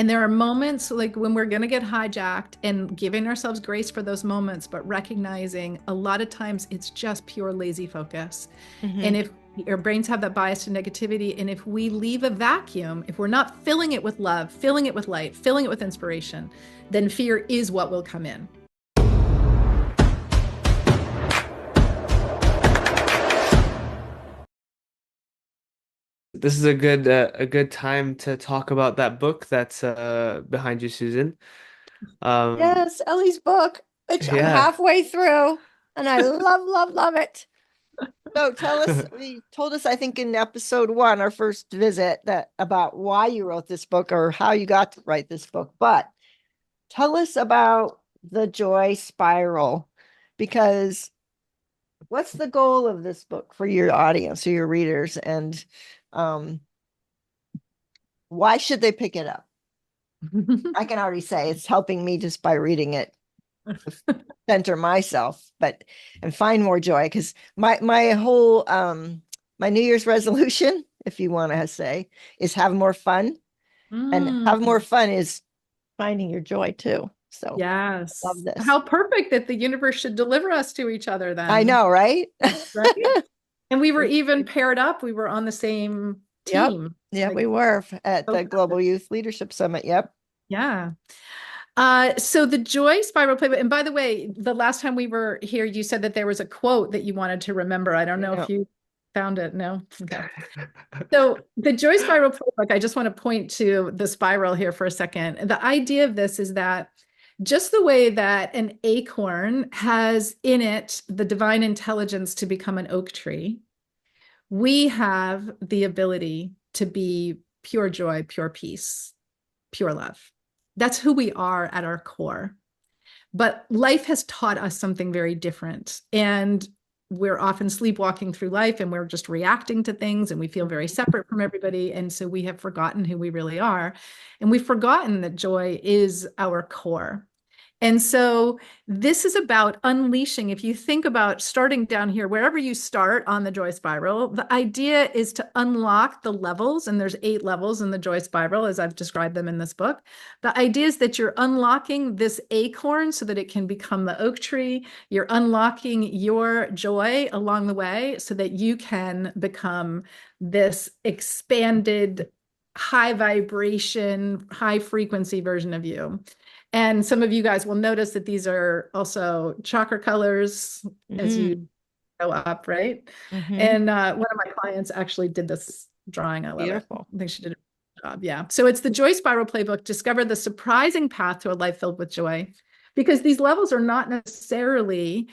And there are moments like when we're going to get hijacked and giving ourselves grace for those moments, but recognizing a lot of times it's just pure lazy focus. And if our brains have that bias to negativity, and if we leave a vacuum, if we're not filling it with love, filling it with light, filling it with inspiration, then fear is what will come in. This is a good time to talk about that book that's behind you, Susan. Um, Yes, Ellie's book, which I'm yeah. halfway through, and I love, love, love it. So tell us, you told us, I think in episode one, our first visit, that about why you wrote this book or how you got to write this book. But tell us about the Joy Spiral, because what's the goal of this book for your audience or your readers, and um, why should they pick it up? I can already say it's helping me just by reading it center myself, but and find more joy, because my whole my New Year's resolution, if you want to say, is have more fun, and have more Mm, fun is finding your joy too. So I yes. love this. How perfect that the universe should deliver us to each other I then, know, right? right? And we were even paired up. We were on the same Yep. team. Yeah, Like, we were at so the Global perfect. Youth Leadership Summit. Yep. Yeah. So the Joy Spiral Playbook, and by the way, the last time we were here, you said that there was a quote that you wanted to remember. I don't know Yeah. if you found it. No? Okay. So the Joy Spiral Playbook, I just want to point to the spiral here for a second. The idea of this is that just the way that an acorn has in it the divine intelligence to become an oak tree, we have the ability to be pure joy, pure peace, pure love. That's who we are at our core. But life has taught us something very different. And we're often sleepwalking through life and we're just reacting to things and we feel very separate from everybody. And so we have forgotten who we really are. And we've forgotten that joy is our core. And so this is about unleashing. If you think about starting down here, wherever you start on the joy spiral, the idea is to unlock the levels. And there's 8 levels in the joy spiral, as I've described them in this book. The idea is that you're unlocking this acorn so that it can become the oak tree. You're unlocking your joy along the way so that you can become this expanded, high vibration, high frequency version of you. And some of you guys will notice that these are also chakra colors as you Mm, go up, right? mm-hmm. And one of my clients actually did this drawing. I love it. Beautiful. I think she did a good job. Yeah. So it's the Joy Spiral Playbook. Discover the surprising path to a life filled with joy, because these levels are not necessarily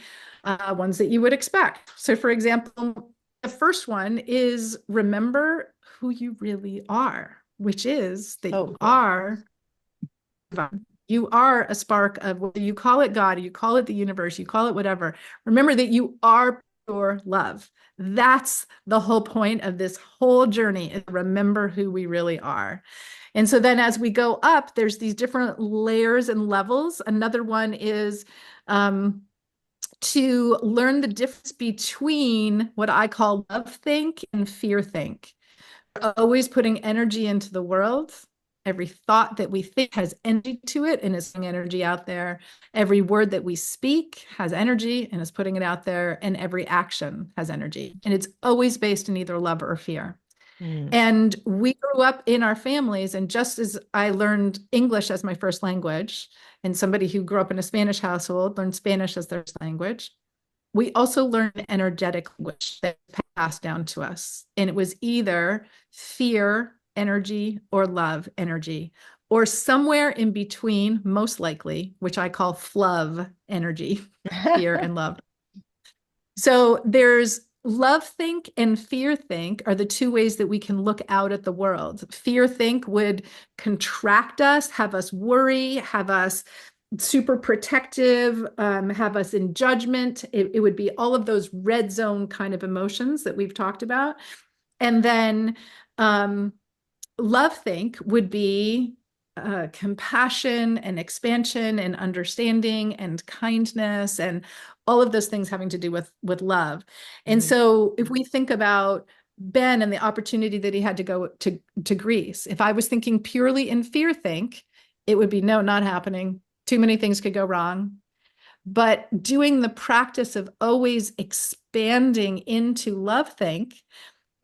ones that you would expect. So, for example, the first one is remember who you really are, which is that So you cool. are divine. You are a spark of, whether you call it God, you call it the universe, you call it whatever. Remember that you are pure love. That's the whole point of this whole journey, is remember who we really are. And so then as we go up, there's these different layers and levels. Another one is to learn the difference between what I call love think and fear think. Always putting energy into the world. Every thought that we think has energy to it and is putting energy out there. Every word that we speak has energy and is putting it out there. And every action has energy. And it's always based in either love or fear. Mm. And we grew up in our families. And just as I learned English as my first language, and somebody who grew up in a Spanish household learned Spanish as their language, we also learned energetic language that passed down to us. And it was either fear energy or love energy, or somewhere in between, most likely, which I call flove energy, fear and love. So there's love think and fear think are the 2 ways that we can look out at the world. Fear think would contract us, have us worry, have us super protective, have us in judgment. It would be all of those red zone kind of emotions that we've talked about. And then um, love think would be compassion and expansion and understanding and kindness and all of those things having to do with love. And Mm. so if we think about Ben and the opportunity that he had to go to Greece. If I was thinking purely in fear think, it would be no, not happening. Too many things could go wrong. But doing the practice of always expanding into love think,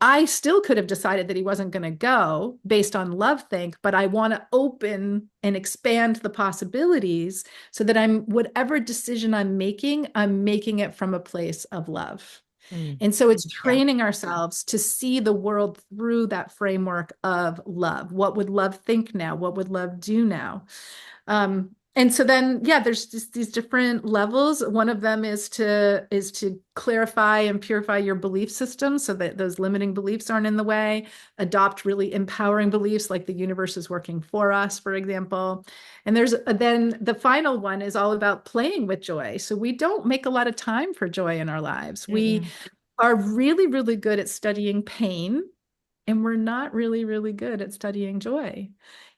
I still could have decided that he wasn't going to go based on love think, but I want to open and expand the possibilities so that whatever decision I'm making it from a place of love. And so it's training ourselves to see the world through that framework of love. What would love think now? What would love do now? And so then, yeah, there's just these different levels. One of them is to clarify and purify your belief system so that those limiting beliefs aren't in the way. Adopt really empowering beliefs like the universe is working for us, for example. And there's then the final one is all about playing with joy. So we don't make a lot of time for joy in our lives. We are really, really good at studying pain, and we're not really, really good at studying joy.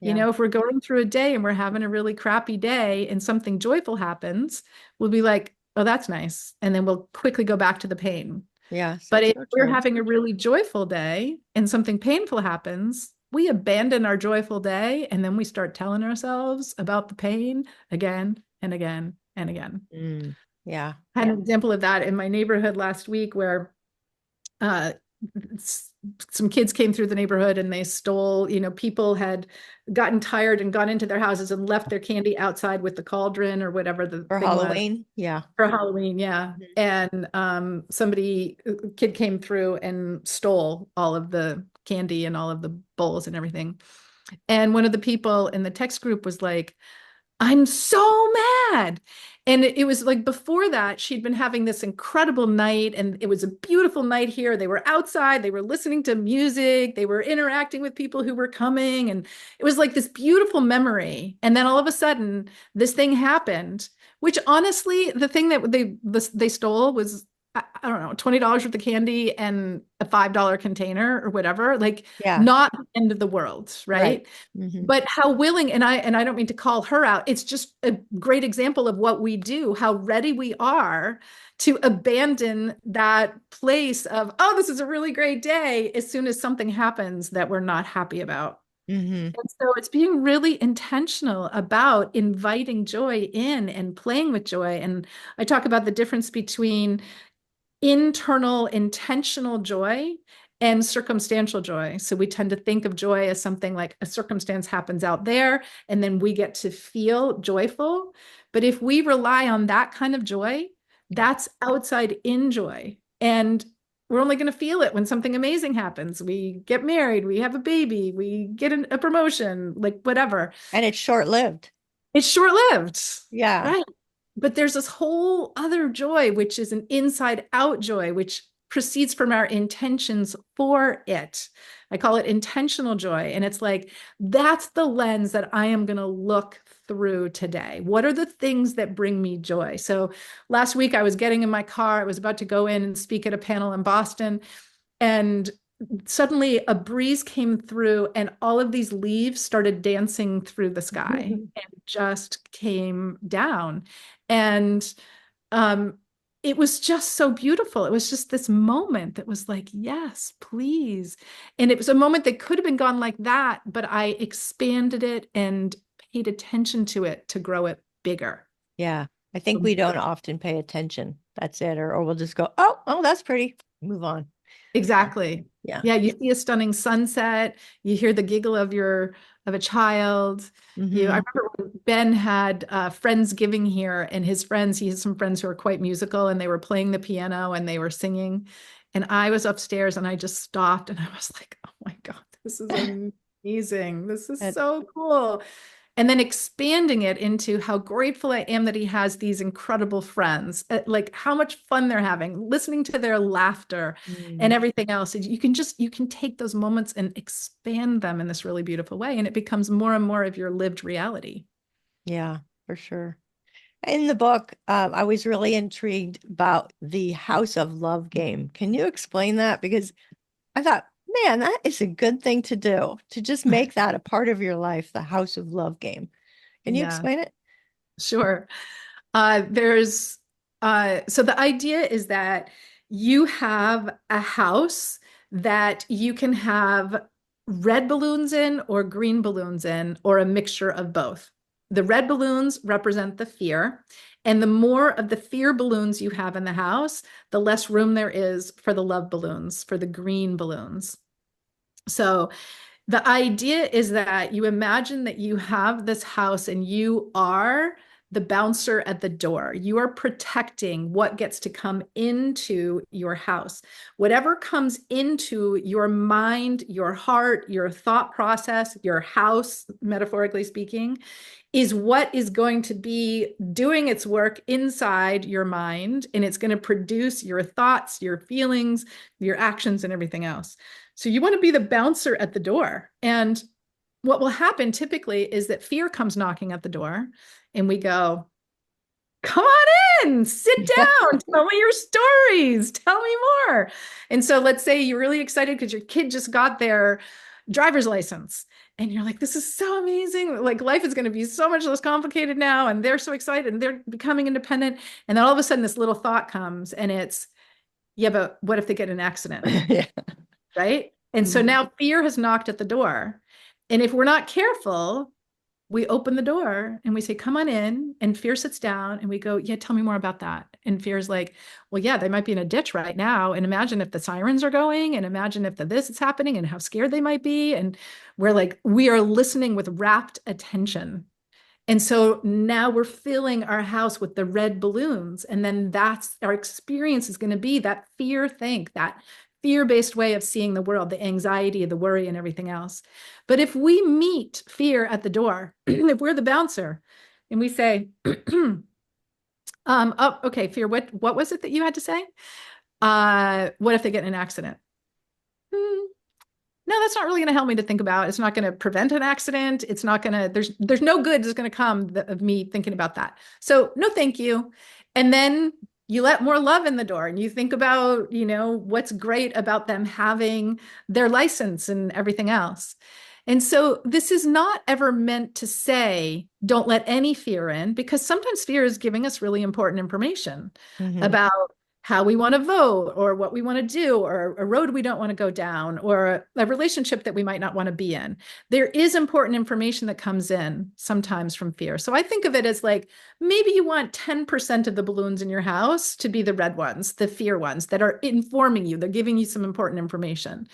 You know, if we're going through a day and we're having a really crappy day and something joyful happens, we'll be like, oh, that's nice. And then we'll quickly go back to the pain. Yeah. But if we're having a really joyful day and something painful happens, we abandon our joyful day and then we start telling ourselves about the pain again and again and again. Yeah. I had an example of that in my neighborhood last week where some kids came through the neighborhood and they stole, people had gotten tired and gone into their houses and left their candy outside with the cauldron or whatever the for thing Halloween. was. Yeah. For Halloween. Yeah. And kid came through and stole all of the candy and all of the bowls and everything. And one of the people in the text group was like, I'm so mad. And it was like before that, she'd been having this incredible night and it was a beautiful night here. They were outside, they were listening to music, they were interacting with people who were coming. And it was like this beautiful memory. And then all of a sudden, this thing happened, which honestly, the thing that they stole was, I don't know, $20 worth of candy and a $5 container or whatever, like not the end of the world, right? But how willing, and I don't mean to call her out, it's just a great example of what we do, how ready we are to abandon that place of, oh, this is a really great day, as soon as something happens that we're not happy about. And so it's being really intentional about inviting joy in and playing with joy. And I talk about the difference between internal intentional joy and circumstantial joy. So we tend to think of joy as something like a circumstance happens out there and then we get to feel joyful. But if we rely on that kind of joy, that's outside in joy. And we're only going to feel it when something amazing happens. We get married, we have a baby, we get a promotion, like whatever. And it's short-lived. It's short-lived. Yeah. Right. But there's this whole other joy, which is an inside out joy, which proceeds from our intentions for it. I call it intentional joy. And it's like, that's the lens that I am going to look through today. What are the things that bring me joy? So last week I was getting in my car. I was about to go in and speak at a panel in Boston. And suddenly a breeze came through and all of these leaves started dancing through the sky and just came down. And it was just so beautiful. It was just this moment that was like, yes, please. And it was a moment that could have been gone like that, but I expanded it and paid attention to it to grow it bigger. Yeah. I think we don't often pay attention. That's it. Or we'll just go, oh, that's pretty. Move on. Exactly. Yeah. Yeah. You see a stunning sunset. You hear the giggle of a child. I remember when Ben had Friendsgiving here and his friends, he has some friends who are quite musical and they were playing the piano and they were singing. And I was upstairs and I just stopped and I was like, oh my God, this is amazing. This is so cool. And then expanding it into how grateful I am that he has these incredible friends, like how much fun they're having, listening to their laughter and everything else. You can take those moments and expand them in this really beautiful way. And it becomes more and more of your lived reality. Yeah, for sure. In the book, I was really intrigued about the House of Love game. Can you explain that? Because I thought, man, that is a good thing to do, to just make that a part of your life, the House of Love game. Can you explain it? Sure. So the idea is that you have a house that you can have red balloons in or green balloons in, or a mixture of both. The red balloons represent the fear. And the more of the fear balloons you have in the house, the less room there is for the love balloons, for the green balloons. So the idea is that you imagine that you have this house and you are the bouncer at the door. You are protecting what gets to come into your house. Whatever comes into your mind, your heart, your thought process, your house, metaphorically speaking, is what is going to be doing its work inside your mind, and it's going to produce your thoughts, your feelings, your actions, and everything else. So you want to be the bouncer at the door. And what will happen typically is that fear comes knocking at the door, and we go, come on in, sit down, tell me your stories, tell me more. And so let's say you're really excited because your kid just got their driver's license. And you're like, this is so amazing. Like, life is going to be so much less complicated now. And they're so excited and they're becoming independent. And then all of a sudden this little thought comes, and it's, yeah, but what if they get in an accident? Yeah. Right? And so now fear has knocked at the door. And if we're not careful, we open the door and we say, come on in. And fear sits down and we go, yeah, tell me more about that. And fear's like, well, yeah, they might be in a ditch right now. And imagine if the sirens are going, and imagine if this is happening and how scared they might be. And we're like, we are listening with rapt attention. And so now we're filling our house with the red balloons. And then that's our experience is going to be that fear think, that fear-based way of seeing the world, the anxiety, the worry, and everything else. But if we meet fear at the door, if we're the bouncer and we say, oh, okay, fear, what was it that you had to say? What if they get in an accident? No, that's not really going to help me to think about. It's not going to prevent an accident. It's not going to, there's no good that's going to come of me thinking about that. So no, thank you. And then you let more love in the door, and you think about, what's great about them having their license and everything else. And so this is not ever meant to say, don't let any fear in, because sometimes fear is giving us really important information about how we want to vote, or what we want to do, or a road we don't want to go down, or a relationship that we might not want to be in. There is important information that comes in sometimes from fear. So I think of it as like, maybe you want 10% of the balloons in your house to be the red ones, the fear ones that are informing you. They're giving you some important information.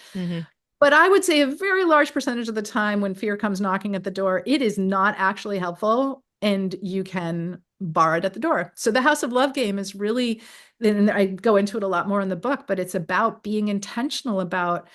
But I would say a very large percentage of the time when fear comes knocking at the door, it is not actually helpful, and you can bar it at the door. So the House of Love game is really, and I go into it a lot more in the book, but it's about being intentional about,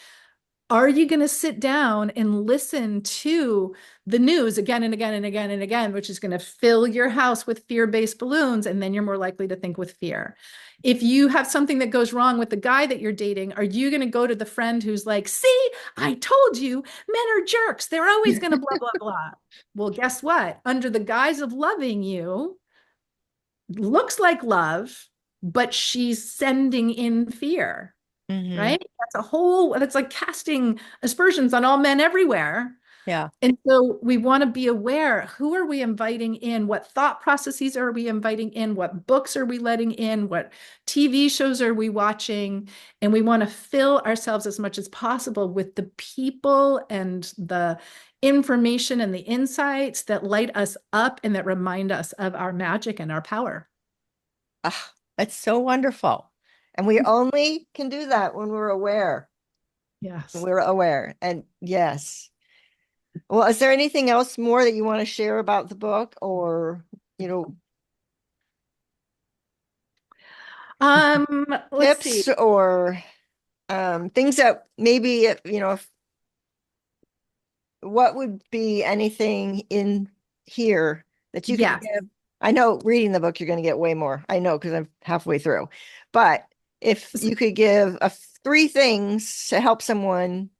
are you going to sit down and listen to the news again and again and again and again, which is going to fill your house with fear-based balloons, and then you're more likely to think with fear. If you have something that goes wrong with the guy that you're dating, are you going to go to the friend who's like, see, I told you, men are jerks. They're always going to blah, blah, blah. Well, guess what? Under the guise of loving you, looks like love, but she's sending in fear. Right? That's like casting aspersions on all men everywhere. Yeah. And so we want to be aware, who are we inviting in? What thought processes are we inviting in? What books are we letting in? What TV shows are we watching? And we want to fill ourselves as much as possible with the people and the information and the insights that light us up and that remind us of our magic and our power. That's so wonderful. And we only can do that when we're aware. Yes. We're aware. And yes. Well, is there anything else more that you want to share about the book, or, let's tips see. or things that maybe, what would be anything in here that you can give? I know reading the book, you're going to get way more. I know, because I'm halfway through. But if you could give 3 things to help someone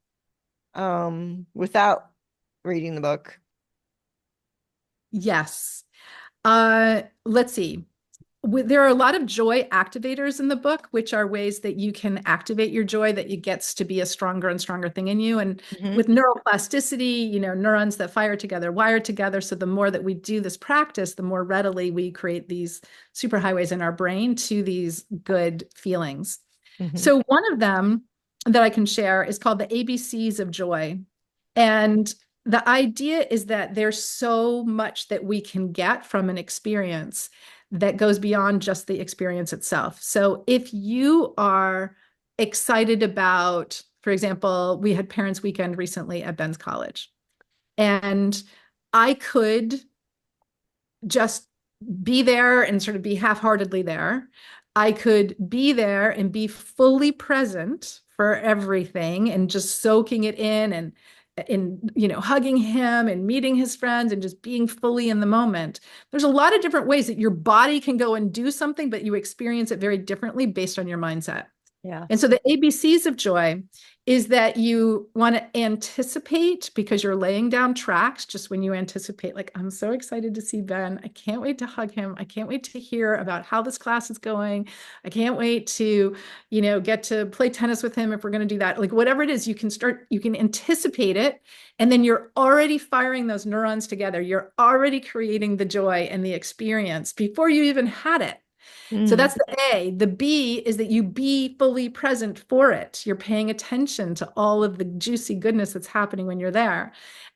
without reading the book. Yes. Let's see. There are a lot of joy activators in the book, which are ways that you can activate your joy, that it gets to be a stronger and stronger thing in you. And with neuroplasticity, neurons that fire together, wire together. So the more that we do this practice, the more readily we create these superhighways in our brain to these good feelings. So one of them that I can share is called the ABCs of Joy. And the idea is that there's so much that we can get from an experience that goes beyond just the experience itself. So if you are excited about, for example, we had Parents Weekend recently at Ben's College, and I could just be there and sort of be half-heartedly there. I could be there and be fully present for everything and just soaking it in, hugging him and meeting his friends and just being fully in the moment. There's a lot of different ways that your body can go and do something, but you experience it very differently based on your mindset. Yeah. And so the ABCs of joy is that you want to anticipate, because you're laying down tracks just when you anticipate, like, I'm so excited to see Ben. I can't wait to hug him. I can't wait to hear about how this class is going. I can't wait to, get to play tennis with him if we're going to do that. Like whatever it is, you can anticipate it. And then you're already firing those neurons together. You're already creating the joy and the experience before you even had it. So that's the A. The B is that you be fully present for it. You're paying attention to all of the juicy goodness that's happening when you're there.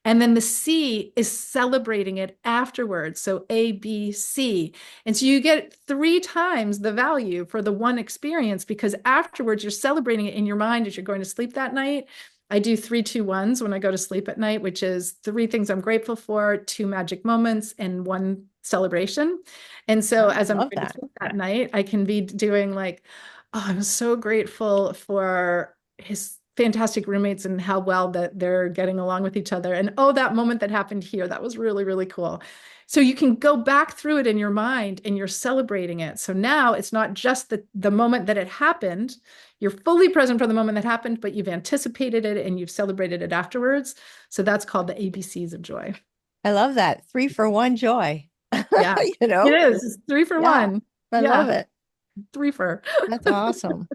And then the C is celebrating it afterwards. So A, B, C. And so you get 3 times the value for the one experience, because afterwards you're celebrating it in your mind as you're going to sleep that night. I do 3, 2, 1s when I go to sleep at night, which is 3 things I'm grateful for, 2 magic moments, and 1 celebration. And so as I'm going to sleep that night, I can be doing like, oh, I'm so grateful for his fantastic roommates and how well that they're getting along with each other. And oh, that moment that happened here, that was really, really cool. So you can go back through it in your mind and you're celebrating it. So now it's not just the moment that it happened. You're fully present for the moment that happened, but you've anticipated it and you've celebrated it afterwards. So that's called the ABCs of joy. I love that. 3 for 1 joy. Yeah, it is. It's 3 for 1. I love it. 3 for. That's awesome.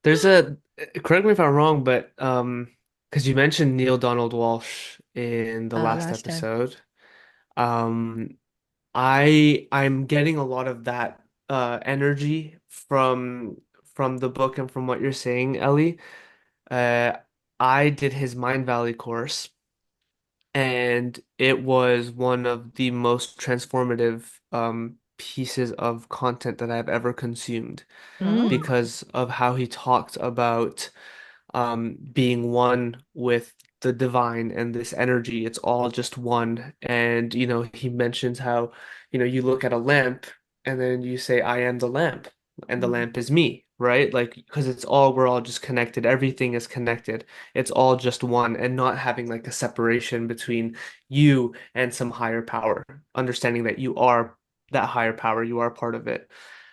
Correct me if I'm wrong, but because you mentioned Neale Donald Walsch in the last episode. I'm getting a lot of that energy from the book and from what you're saying, Ellie. I did his Mind Valley course, and it was one of the most transformative pieces of content that I've ever consumed because of how he talked about being one with the divine and this energy. It's all just one. And, he mentions how, you look at a lamp and then you say, I am the lamp, and the lamp is me, right? Like, because we're all just connected. Everything is connected. It's all just one, and not having like a separation between you and some higher power, understanding that you are that higher power, you are part of it.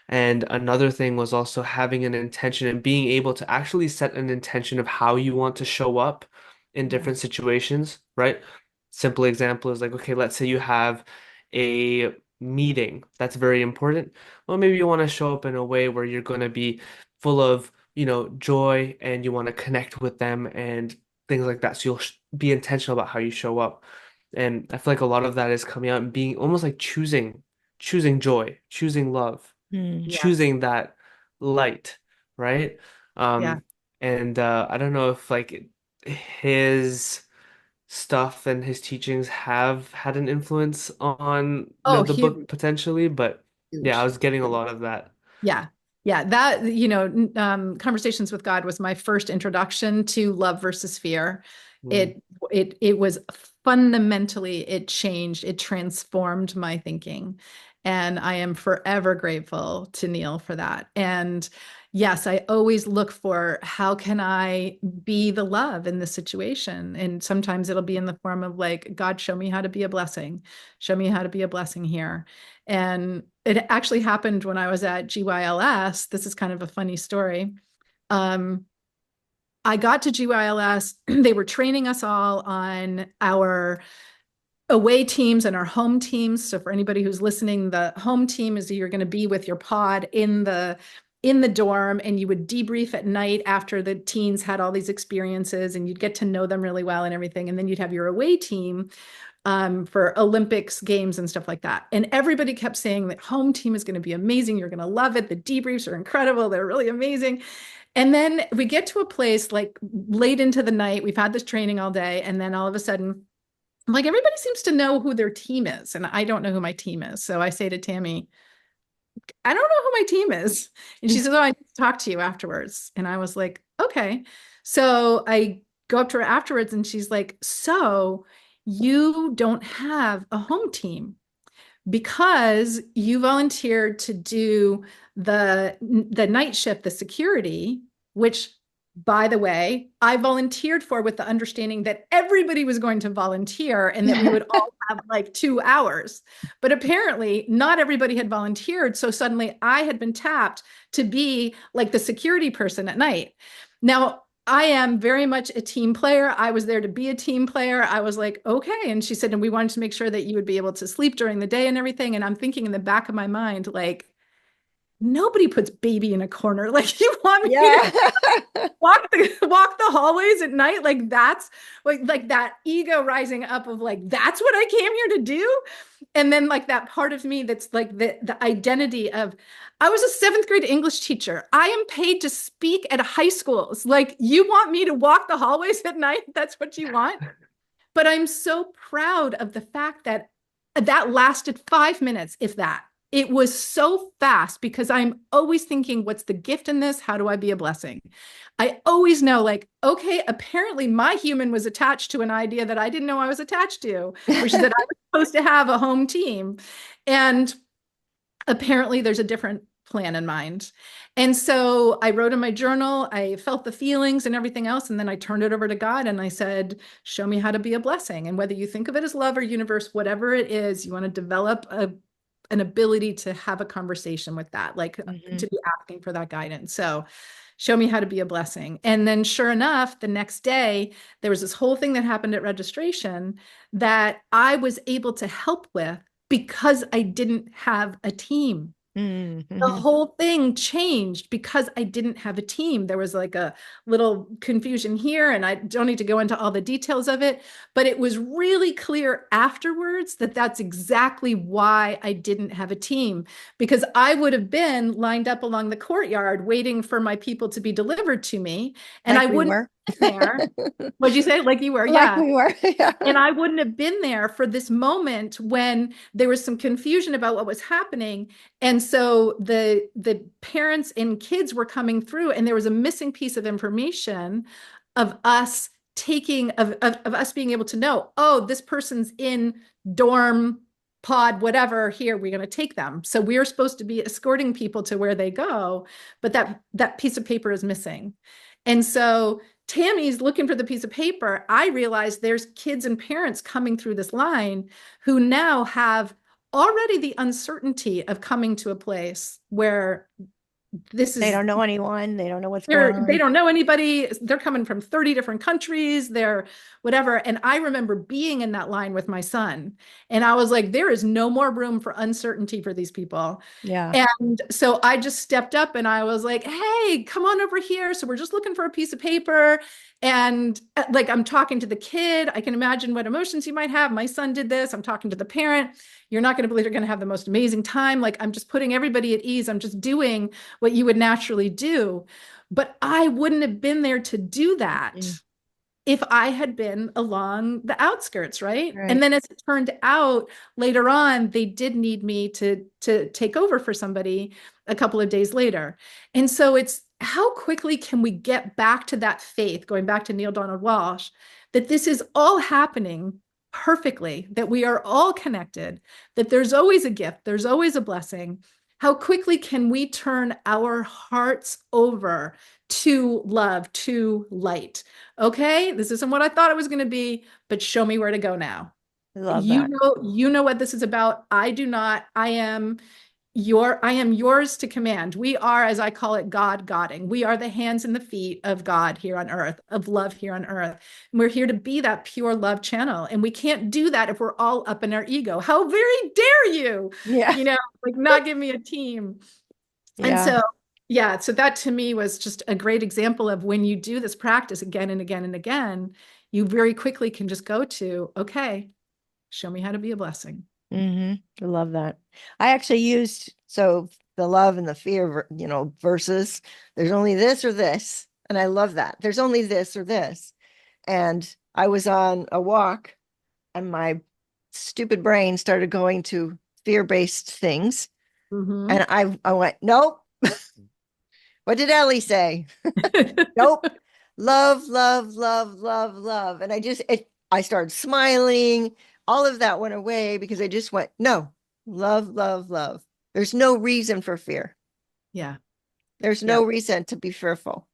And another thing was also having an intention and being able to actually set an intention of how you want to show up in different situations, right? Simple example is like, okay, let's say you have a meeting that's very important. Well, maybe you want to show up in a way where you're going to be full of, joy, and you want to connect with them and things like that. So you'll be intentional about how you show up. And I feel like a lot of that is coming out and being almost like choosing joy, choosing love, choosing that light, right? Yeah. And I don't know if like his stuff and his teachings have had an influence on the huge. book potentially, but yeah, I was getting a lot of that. Yeah. Yeah. That, Conversations with God was my first introduction to love versus fear. It was fundamentally, it changed, it transformed my thinking. And I am forever grateful to Neale for that. And yes, I always look for how can I be the love in this situation? And sometimes it'll be in the form of like, God, show me how to be a blessing. Show me how to be a blessing here. And it actually happened when I was at GYLS. This is kind of a funny story. I got to GYLS. They were training us all on our away teams and our home teams. So for anybody who's listening, the home team is you're going to be with your pod in the dorm, and you would debrief at night after the teens had all these experiences, and you'd get to know them really well and everything. And then you'd have your away team for Olympics games and stuff like that. And everybody kept saying that home team is going to be amazing. You're going to love it. The debriefs are incredible. They're really amazing. And then we get to a place like late into the night. We've had this training all day. And then all of a sudden, I'm like, everybody seems to know who their team is. And I don't know who my team is. So I say to Tammy, I don't know who my team is. And she says, oh, I need to talk to you afterwards. And I was like, okay. So I go up to her afterwards and she's like, so you don't have a home team because you volunteered to do the night shift, the security, which, by the way, I volunteered for with the understanding that everybody was going to volunteer and that we would all have like 2 hours. But apparently not everybody had volunteered. So suddenly I had been tapped to be like the security person at night. Now, I am very much a team player. I was there to be a team player. I was like, okay. And she said, and we wanted to make sure that you would be able to sleep during the day and everything. And I'm thinking in the back of my mind, like, nobody puts baby in a corner. Like, you want me to walk the hallways at night? Like, that's like that ego rising up of like, that's what I came here to do. And then like that part of me that's like the identity of, I was a 7th grade English teacher. I am paid to speak at high schools. Like, you want me to walk the hallways at night? That's what you want. But I'm so proud of the fact that that lasted 5 minutes, if that. It was so fast because I'm always thinking, what's the gift in this? How do I be a blessing? I always know, like, okay, apparently my human was attached to an idea that I didn't know I was attached to, which is that I was supposed to have a home team. And apparently there's a different plan in mind. And so I wrote in my journal, I felt the feelings and everything else. And then I turned it over to God and I said, show me how to be a blessing. And whether you think of it as love or universe, whatever it is, you want to develop an ability to have a conversation with that, like to be asking for that guidance. So show me how to be a blessing. And then sure enough, the next day, there was this whole thing that happened at registration that I was able to help with because I didn't have a team. The whole thing changed because I didn't have a team. There was like a little confusion here, and I don't need to go into all the details of it, but it was really clear afterwards that that's exactly why I didn't have a team, because I would have been lined up along the courtyard waiting for my people to be delivered to me, and Like I wouldn't have been there. What'd you say? Like you were? Like we were. Yeah. And I wouldn't have been there for this moment when there was some confusion about what was happening. And so the parents and kids were coming through, and there was a missing piece of information of us of us being able to know, oh, this person's in dorm pod, whatever, here, we're going to take them. So we're supposed to be escorting people to where they go, but that piece of paper is missing. And so Tammy's looking for the piece of paper. I realized there's kids and parents coming through this line who now have already the uncertainty of coming to a place where they don't know anyone. They don't know what's going on. They don't know anybody. They're coming from 30 different countries. They're whatever. And I remember being in that line with my son. And I was like, there is no more room for uncertainty for these people. Yeah. And so I just stepped up and I was like, hey, come on over here. So we're just looking for a piece of paper. And like, I'm talking to the kid. I can imagine what emotions you might have. My son did this. I'm talking to the parent. You're not going to believe you're going to have the most amazing time. Like, I'm just putting everybody at ease. I'm just doing what you would naturally do. But I wouldn't have been there to do that if I had been along the outskirts, right? And then as it turned out later on, they did need me to take over for somebody a couple of days later. And so it's how quickly can we get back to that faith, going back to Neale Donald Walsch, that this is all happening perfectly, that we are all connected, that there's always a gift, there's always a blessing. How quickly can we turn our hearts over to love, to light? Okay, this isn't what I thought it was going to be, but show me where to go now. You know what this is about. I do not. I am yours to command. We are, as I call it, God-godding. We are the hands and the feet of God here on earth, of love here on earth. And we're here to be that pure love channel. And we can't do that if we're all up in our ego. How very dare you? Yeah. You know, like not give me a team. Yeah. And so, yeah, so that to me was just a great example of when you do this practice again and again and again, you very quickly can just go to, okay, Show me how to be a blessing. I love that. I actually used, so the love and the fear, versus there's only this or this. And I love that. There's only this or this. And I was on a walk and my stupid brain started going to fear-based things. And I went, nope. What did Ellie say? Nope. Love, love, love, love, love. And I started smiling. All of that went away because I just went, no, love, love, love. There's no reason for fear. Yeah. There's no reason to be fearful.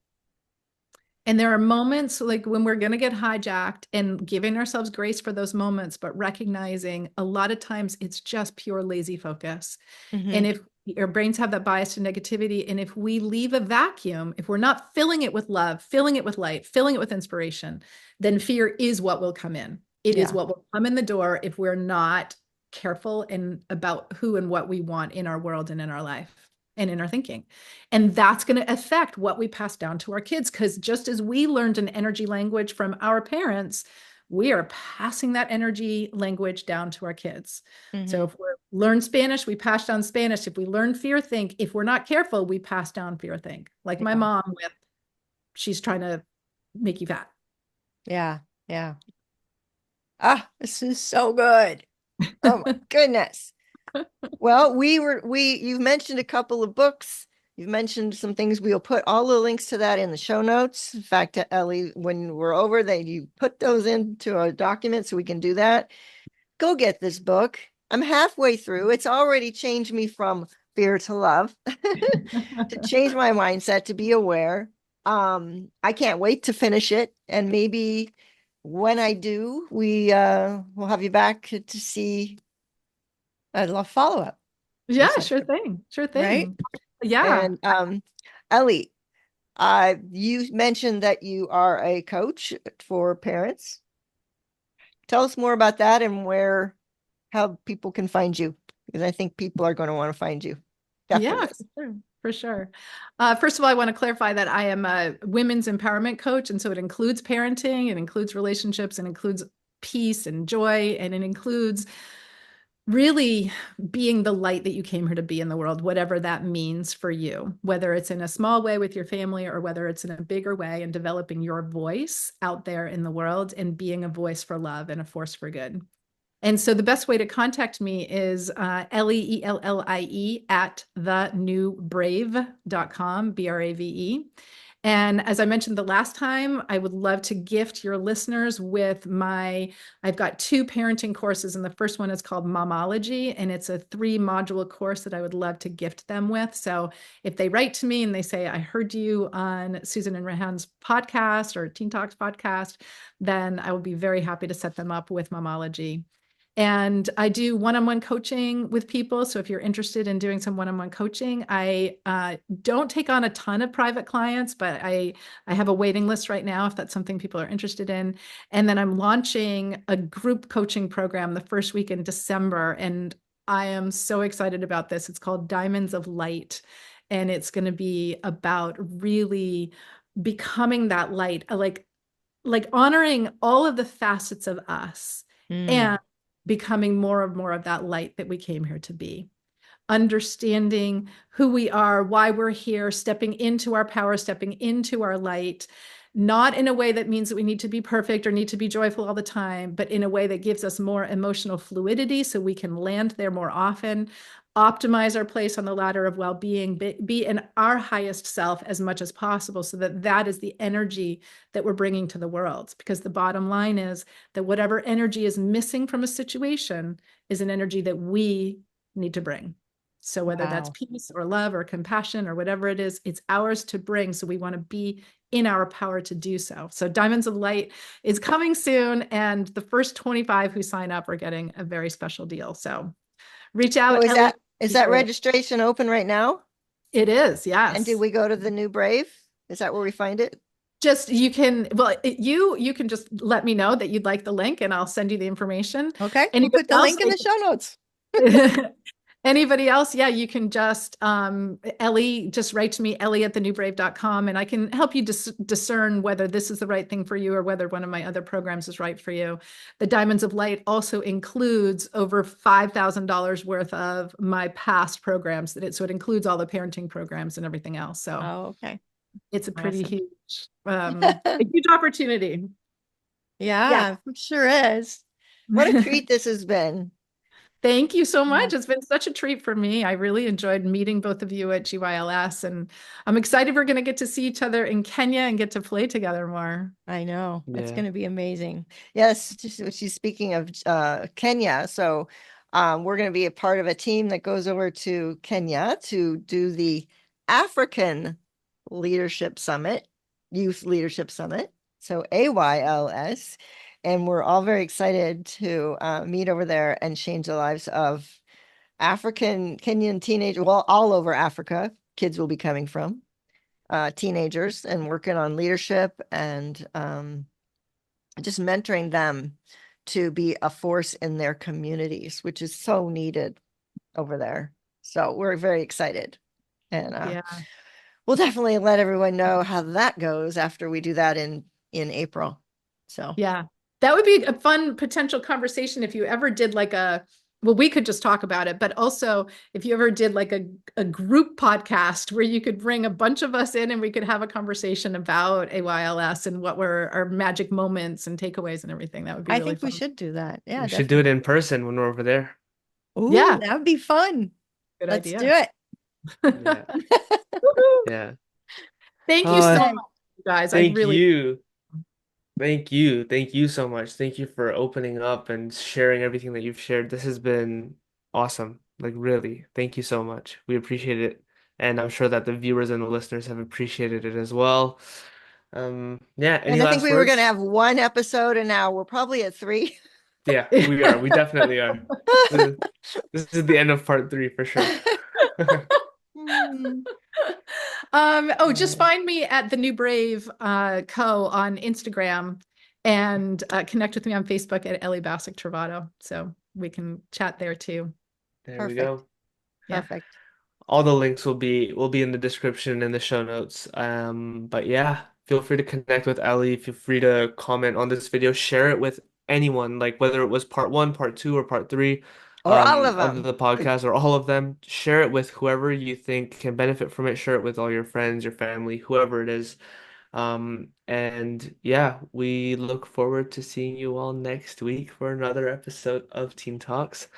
And there are moments like when we're going to get hijacked, and giving ourselves grace for those moments, but recognizing a lot of times it's just pure lazy focus. And if our brains have that bias to negativity, and if we leave a vacuum, if we're not filling it with love, filling it with light, filling it with inspiration, then fear is what will come in. It is what will come in the door if we're not careful and about who and what we want in our world and in our life and in our thinking. And that's going to affect what we pass down to our kids, because just as we learned an energy language from our parents, we are passing that energy language down to our kids. So if we learn Spanish, we pass down Spanish. If we learn fear think, if we're not careful, we pass down fear think. Like my mom with, she's trying to make you fat. Yeah. Yeah. Ah, this is so good. Oh my goodness. Well, you've mentioned a couple of books. You've mentioned some things. We'll put all the links to that in the show notes. In fact, Ellie, when we're over, you put those into a document so we can do that. Go get this book. I'm halfway through. It's already changed me from fear to love, to change my mindset, to be aware. I can't wait to finish it. And maybe when I do, we'll have you back to see a follow-up. Yeah, sure thing. Sure thing. Right? Yeah. And Ellie, you mentioned that you are a coach for parents. Tell us more about that and how people can find you, because I think people are going to want to find you. Yeah, for sure. First of all, I want to clarify that I am a women's empowerment coach. And so it includes parenting, it includes relationships, it includes peace and joy, and it includes really being the light that you came here to be in the world, whatever that means for you, whether it's in a small way with your family or whether it's in a bigger way, and developing your voice out there in the world and being a voice for love and a force for good. And so the best way to contact me is Ellie, ELLIE, at thenewbrave.com, BRAVE. And as I mentioned the last time, I would love to gift your listeners with I've got 2 parenting courses, and the first one is called Momology, and it's a 3-module course that I would love to gift them with. So if they write to me and they say, I heard you on Susan and Rehan's podcast or Teen Talks podcast, then I will be very happy to set them up with Momology. And I do one-on-one coaching with people. So if you're interested in doing some one-on-one coaching, I don't take on a ton of private clients, but I have a waiting list right now if that's something people are interested in. And then I'm launching a group coaching program the first week in December. And I am so excited about this. It's called Diamonds of Light. And it's going to be about really becoming that light, like honoring all of the facets of us and becoming more and more of that light that we came here to be, understanding who we are, why we're here, stepping into our power, stepping into our light, not in a way that means that we need to be perfect or need to be joyful all the time, but in a way that gives us more emotional fluidity so we can land there more often, optimize our place on the ladder of well-being, be in our highest self as much as possible, so that that is the energy that we're bringing to the world. Because the bottom line is that whatever energy is missing from a situation is an energy that we need to bring. So whether that's peace or love or compassion or whatever it is, it's ours to bring. So we want to be in our power to do so. So Diamonds of Light is coming soon, and the first 25 who sign up are getting a very special deal. So reach out. So is that registration open right now? It is, yes. And did we go to the New Brave? Is that where we find it? Just you can just let me know that you'd like the link, and I'll send you the information. Okay. And you put the link in the show notes. Anybody else? Yeah, you can just Ellie, just write to me, ellie@thenewbrave.com, and I can help you discern whether this is the right thing for you or whether one of my other programs is right for you. The Diamonds of Light also includes over $5,000 worth of my past programs. So it includes all the parenting programs and everything else. So Oh, okay. it's a pretty Awesome. a huge opportunity. Yeah, it sure is. What a treat this has been. Thank you so much. It's been such a treat for me. I really enjoyed meeting both of you at GYLS, and I'm excited we're going to get to see each other in Kenya and get to play together more. I know. It's Yeah. going to be amazing. Yes, she's speaking of Kenya. So we're going to be a part of a team that goes over to Kenya to do the African Leadership Summit, Youth Leadership Summit. So AYLS. And we're all very excited to meet over there and change the lives of Kenyan teenagers, well, all over Africa, kids will be coming from, teenagers, and working on leadership and just mentoring them to be a force in their communities, which is so needed over there. So we're very excited. And Yeah. we'll definitely let everyone know how that goes after we do that in April. So Yeah, that would be a fun potential conversation if you ever did like well, we could just talk about it, but also if you ever did like a group podcast where you could bring a bunch of us in and we could have a conversation about AYLS and what were our magic moments and takeaways and everything. That would be I really think we fun. should do that. Yeah, We should do it in person when we're over there. Ooh, Yeah. that would be fun. Good Let's idea. do it. Yeah. Woohoo. Yeah. Thank you so Oh, much, you guys. I thank really you. Thank you. Thank you so much. Thank you for opening up and sharing everything that you've shared. This has been awesome. Like, really, thank you so much. We appreciate it. And I'm sure that the viewers and the listeners have appreciated it as well. Yeah, any And I think last we were going to words? have one episode, and now we're probably at 3. Yeah, we are. We definitely are. This this is the end of part 3 for sure. Just find me at the New Brave Co on Instagram and connect with me on Facebook at Ellie Bassick-Trovato. So we can chat there too. There we Perfect. go. Yeah. Perfect. All the links will be in the description in the show notes. But yeah, feel free to connect with Ellie. Feel free to comment on this video, share it with anyone, like whether it was part 1, part 2, or part 3 Or all of of them. the podcast, or all of them. Share it with whoever you think can benefit from it. Share it with all your friends, your family, whoever it is. And yeah, we look forward to seeing you all next week for another episode of Teen Talks.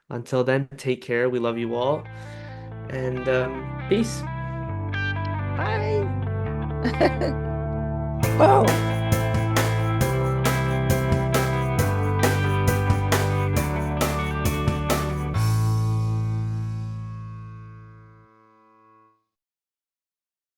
Until then, take care. We love you all. And peace. Bye. Whoa.